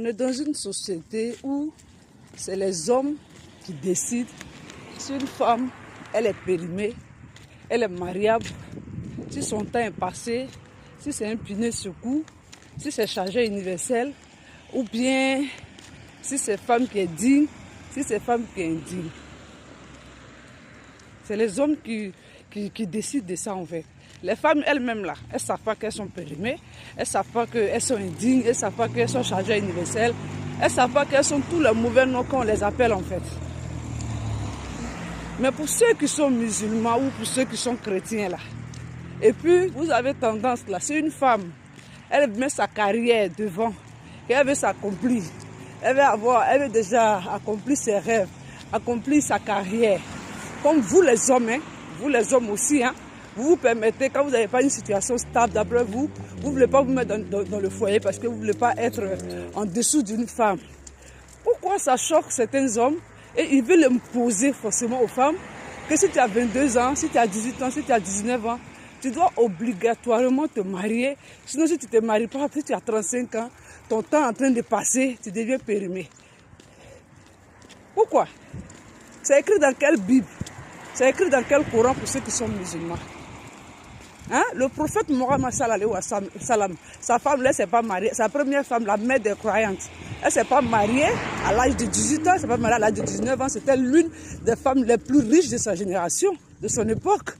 On est dans une société où c'est les hommes qui décident si une femme, elle est périmée, elle est mariable, si son temps est passé, si c'est un pneu secours, si c'est chargeur universel, ou bien si c'est femme qui est digne, si c'est femme qui est indigne. C'est les hommes qui décident de ça en fait. Les femmes elles-mêmes là, elles ne savent pas qu'elles sont périmées, elles ne savent pas qu'elles sont indignes, elles ne savent pas qu'elles sont chargeurs universelles, elles ne savent pas qu'elles sont tous les mauvais noms qu'on les appelle en fait. Mais pour ceux qui sont musulmans ou pour ceux qui sont chrétiens là, et puis vous avez tendance là, c'est une femme, elle met sa carrière devant, elle veut s'accomplir, elle veut déjà accomplir ses rêves, accomplir sa carrière. Comme vous les hommes, vous les hommes aussi, vous vous permettez, quand vous n'avez pas une situation stable, d'après vous, vous ne voulez pas vous mettre dans le foyer parce que vous ne voulez pas être en dessous d'une femme. Pourquoi ça choque certains hommes et ils veulent imposer forcément aux femmes que si tu as 22 ans, si tu as 18 ans, si tu as 19 ans, tu dois obligatoirement te marier. Sinon, si tu ne te maries pas, si tu as 35 ans, ton temps est en train de passer, tu deviens périmé. Pourquoi? C'est écrit dans quelle Bible? C'est écrit dans quel Coran pour ceux qui sont musulmans? Le prophète Mohammed sallallahu alayhi wa sallam, sa femme, elle ne s'est pas mariée, sa première femme, la mère des croyantes, elle ne s'est pas mariée à l'âge de 18 ans, elle ne s'est pas mariée à l'âge de 19 ans, c'était l'une des femmes les plus riches de sa génération, de son époque.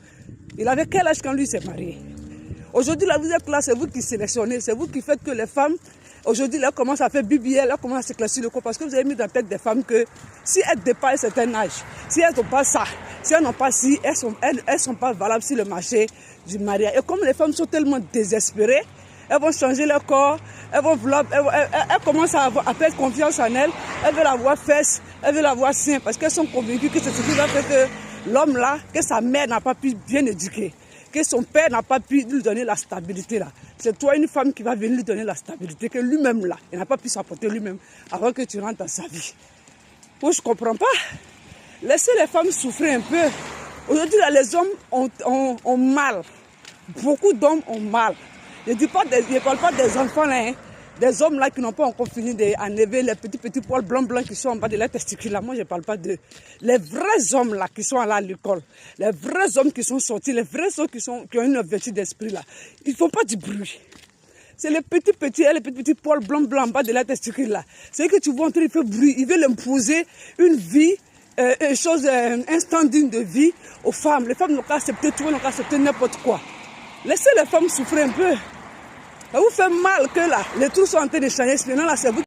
Il avait quel âge quand lui s'est marié? Aujourd'hui, là, vous êtes là, c'est vous qui sélectionnez, c'est vous qui faites que les femmes, aujourd'hui, là, commencent à faire BBL, elles commencent à s'éclaircir le corps, parce que vous avez mis dans la tête des femmes que si elles dépassent un certain âge, si elles n'ont pas ça, si elles n'ont pas ci, elles sont pas valables sur le marché du mariage. Et comme les femmes sont tellement désespérées, elles vont changer leur corps, elles commencent à perdre confiance en elles, elles veulent avoir fesses, elles veulent avoir seins, parce qu'elles sont convaincues que c'est ce qui va faire que l'homme là, que sa mère n'a pas pu bien éduquer, que son père n'a pas pu lui donner la stabilité là. C'est toi une femme qui va venir lui donner la stabilité que lui-même là, il n'a pas pu s'apporter lui-même avant que tu rentres dans sa vie. Moi je ne comprends pas. Laissez les femmes souffrir un peu. Aujourd'hui là, les hommes ont mal. Beaucoup d'hommes ont mal. Je ne parle pas des enfants là, des hommes là qui n'ont pas encore fini d'enlever les petits poils blancs qui sont en bas de leurs testicules là. Moi je ne parle pas d'eux. Les vrais hommes là qui sont allés à l'école, les vrais hommes qui sont sortis, les vrais hommes qui ont une vertu d'esprit là, ils ne font pas du bruit. C'est les petits poils blancs en bas de leurs testicules là. C'est que tu vois en train de faire bruit. Ils veulent imposer une vie, un standing de vie aux femmes. Les femmes n'ont qu'à accepter tout, n'ont qu'à accepter n'importe quoi. Laissez les femmes souffrir un peu. Ça vous fait mal que là, les trous sont en train de changer. Maintenant là, c'est vous